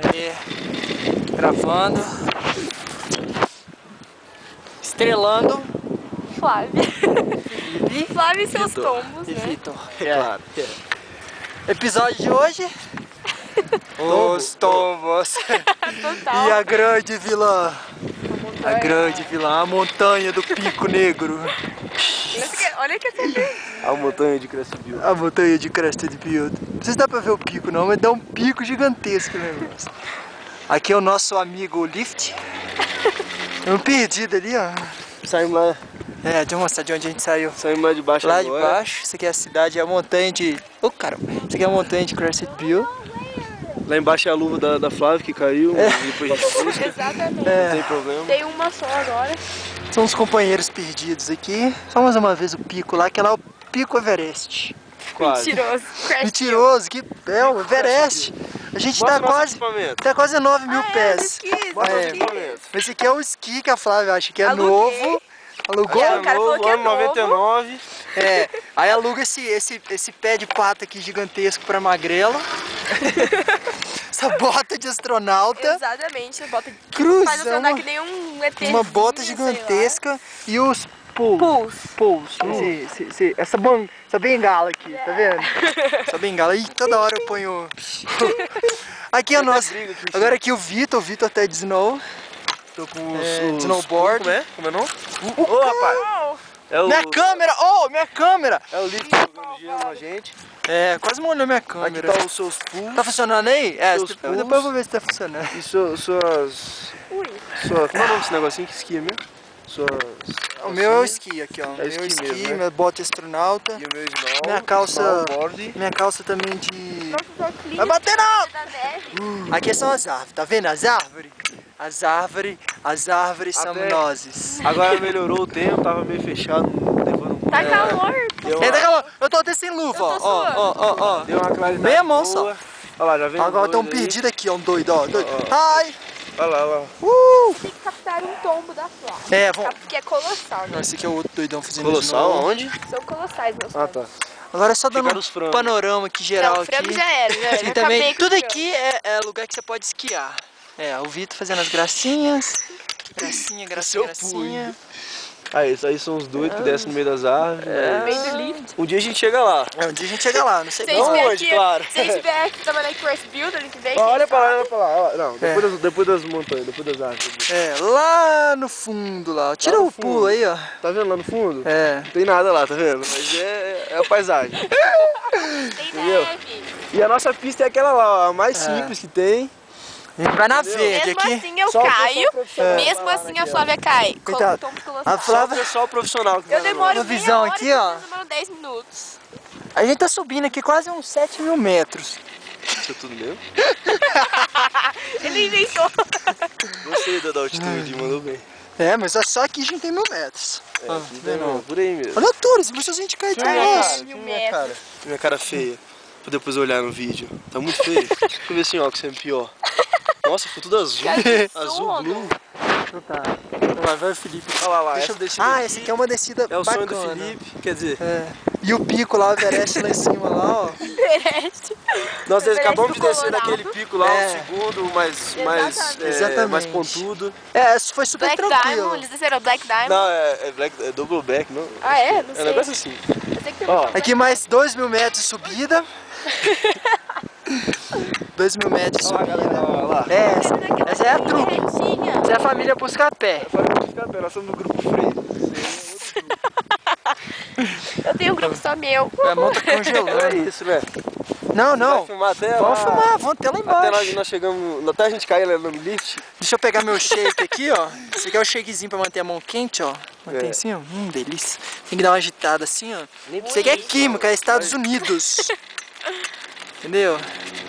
Aí, gravando. Estrelando. Flávia. Felipe. Flávia e seus Vitor. tombos, E né? Vitor. Claro. Episódio de hoje. Os tombos. Total. E a grande vilã. A A grande vilã, a montanha do Pico Negro. Olha que essa verde. A montanha de Cresceville. A montanha de Cresceville. Não sei se dá pra ver o pico não, mas dá um pico gigantesco, né, negócio. Aqui é o nosso amigo Lift. É um perdido ali, ó. Saímos lá, É, deixa eu mostrar de onde a gente saiu. saímos lá de baixo Lá agora. de baixo, isso aqui é a cidade, é a montanha de... Oh, caramba. Isso aqui é a montanha de Cresceville. Lá embaixo é a luva da Flávia que caiu. E depois a gente busca. Exatamente. Não tem problema. Tem uma só agora. São os companheiros perdidos aqui. Só mais uma vez o pico lá, que é lá o Pico Everest. Quase. Mentiroso. Mentiroso, que é o Everest. A gente Mostra tá nosso quase... equipamento. Tá quase 9 mil pés. Mostra É. nosso equipamento. Esse aqui é o esqui que a Flávia acha que é Aluguei. novo. Alugou? É, o cara falou que é ano 99. É, aí aluga esse pé de pata aqui gigantesco pra magrela. Essa bota de astronauta. Exatamente. Bota Cruz, faz você é andar uma- que nem um ET. Uma bota gigantesca e os pulls. Essa bengala aqui, tá vendo? Essa bengala. Ih, toda hora eu ponho... Aqui é o nosso... Agora aqui o Vitor tá de snow. Tô com de snowboard. Como é o nome? Ô, rapaz. É o, Minha câmera! Oh, minha câmera! é o Lift jogando gelo na gente. É, quase molhou minha Aqui câmera. tá os seus pulls. Tá funcionando aí? É, Seus depois pulls. eu vou ver se tá funcionando. E suas... Como é o nome desse negocinho que esquia mesmo? Suas... O meu é o esqui aqui, ó. É o Meu esqui esqui, mesmo, né? minha bota de astronauta. E o meu snow. Minha calça- Snowboard. Minha calça também de... Nossos óculos Vai bater não! da neve. Aqui são as árvores, tá vendo? As árvores somos Até- nós. Agora melhorou o tempo, tava meio fechado, levando um Tá calor. Deu Eita, uma, calma, eu tô até sem luva, Eu ó. tô Ó. deu uma claridade Meia mão boa. Olha lá, já vem Agora tem um dois aí. perdido aqui, ó, um doido, ó. Doido. Ó, Ai! Olha lá. Tem que captar um tombo da Flávia. É, vamos. Porque é colossal, né? Não, esse aqui é o outro doidão fazendo Colossal, de novo. aonde? São colossais, meus Ah, tombos. tá. Agora é só dando Ficaram um os frangos. panorama aqui geral Não, o frango aqui. já era, já E acabei também, com tudo o frango. aqui é lugar que você pode esquiar. É, o Vitor fazendo as gracinhas. Gracinha. Ah, esses aí são os doidos que descem no meio das árvores. No meio do lift. Um dia a gente chega lá. É, um dia a gente chega lá, não sei Se como. estiver onde, aqui, claro. se estiver aqui trabalhando em Cresceville, ano que vem, Olha quem pra lá, sabe? olha pra lá. Ó, não, depois das montanhas, depois das árvores. É, lá no fundo lá. Tira no o pulo fundo. aí, ó. Tá vendo lá no fundo? É. Não tem nada lá, tá vendo? Mas é a paisagem. Tem Entendeu? neve. E a nossa pista é aquela lá, ó, a mais simples que tem. A gente vai na Entendeu? verde Mesmo aqui. assim eu Só o caio, pessoal profissional mesmo vai lá assim a naquela. Flávia cai. Coitado. Tombo colossal. A Só o Flávia, pessoal profissional que Eu vai demoro Uma meia visão hora, aqui, ó. vocês demoram 10 minutos. a gente tá subindo aqui quase uns 7 mil metros. Isso é tudo mesmo? Ele inventou. Gostei da altitude, mandou bem. É, mas só aqui a gente tem 1000 metros. É, Ah, aqui vê não. por aí mesmo. Olha a altura, se a gente cair Filma tudo minha isso. cara, Mil filma minha metros. cara. Minha cara feia. Pra depois olhar no vídeo. Tá muito feio. Deixa eu ver assim, ó, que sempre pior. Nossa, ficou tudo azul. Cara, que Azul, sono. blue. Então tá. Vai o Felipe. Olha lá, Deixa eu descida Ah, esse aqui é uma descida é o sonho bacana. do Felipe. Quer dizer, É. E o pico lá, o Everest lá em cima lá, ó. Everest. nós Everest acabamos de do descer Colorado. daquele pico lá, É. o segundo, mais Exatamente. mais pontudo. É, isso foi super Black tranquilo. Diamond, eles desceram Black Diamond. Não, é double back, não? Ah, é? Não É um sei. negócio assim. Eu sei que tem Ó, um Aqui mais 2.000 metros de subida. 2.000 metros de Olha lá, subida. galera, olha lá. É, essa é a trupe. retinha. Essa é a família Buscapé. Nós somos do grupo Freire. Eu tenho um grupo só meu. A mão tá congelando. É isso, né? Não, Vai não. filmar até Vamos lá. filmar, vamos até lá Até embaixo. nós chegamos, até a gente cair lá no lift. Deixa eu pegar meu shake aqui, ó. Esse aqui é o shakezinho pra manter a mão quente, ó. Mantém É. assim, ó. Delícia. Tem que dar uma agitada assim, ó. Isso aqui é química, é Estados Unidos. Entendeu?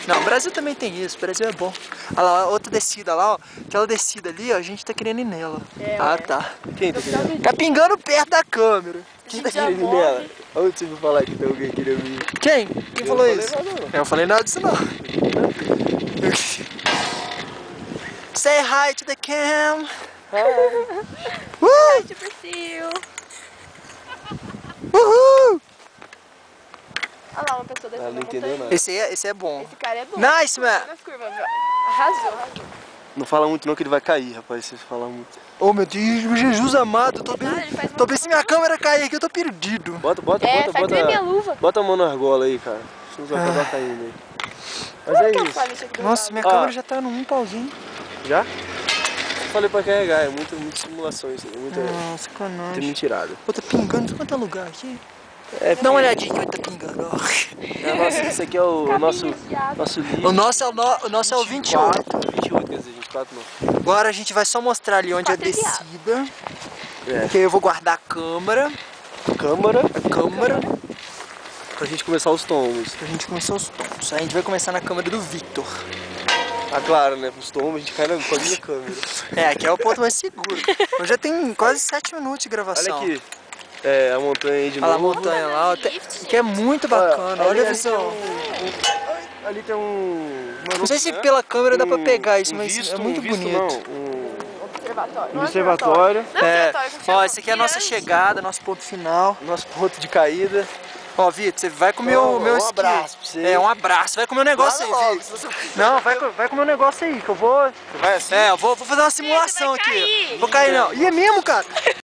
Não, o Brasil também tem isso, o Brasil é bom. Olha lá, outra descida lá, ó. Aquela descida ali, ó, a gente tá querendo ir nela. É, Ah, ué. tá. Quem tá querendo? Tá pingando perto da câmera. Quem tá Já querendo ir morre. nela? Onde você viu falar que tem alguém querendo vir? Quem? Quem Eu falou não isso? falei nada, não. Eu não falei nada disso, não. Say hi to the cam. Ai, tipo assim. Uhul! Olha lá, uma pessoa descendo Ela não uma entendeu montanha. nada. Esse é bom. Esse cara é bom. Nice, man. Nas curvas, ó. Arrasou. Não fala muito não que ele vai cair, rapaz, se você falar muito. Oh, meu Deus, Jesus amado, tô bem, ele faz tô bem, se minha câmera cair aqui, eu tô perdido. Bota Faz que nem minha luva. Bota a mão na argola aí, cara. Senão você vai acabar caindo aí. Mas é isso. Nossa, minha câmera já tá num pauzinho. Já? Eu falei pra carregar, é muita simulação isso aí, muita Sacanagem. mentirada. Pô, tá pingando em quanto é lugar aqui? Dá uma olhadinha que tá pingando, ó. Esse aqui é o nosso livro. O nosso é o 28. 28, quer dizer, 24 não. Agora a gente vai só mostrar ali onde é a descida. Que aí eu vou guardar a câmera. Câmara. Câmera. Pra gente começar os tombos. Pra gente começar os tons. Aí a gente vai começar na câmera do Victor. Ah, claro, né? Os tombos a gente cai com a minha câmera. É, aqui é o ponto mais seguro. Hoje já tem quase 7 minutos de gravação. Olha aqui. É, a montanha aí de novo. Olha a montanha lá, ó, que é muito bacana. Olha a visão. Ali tem um... Não sei se pela câmera dá pra pegar isso, mas é muito bonito. Um observatório. Ó, esse aqui é a nossa chegada, nosso ponto final. Nosso ponto de caída. Ó, Vitor, você vai comer o meu Um abraço pra você. É, um abraço. Vai comer um negócio aí, Vitor. Não, vai comer um negócio aí, que eu vou... Você vai assim? É, eu vou fazer uma simulação aqui. Vou cair não. E é mesmo, cara?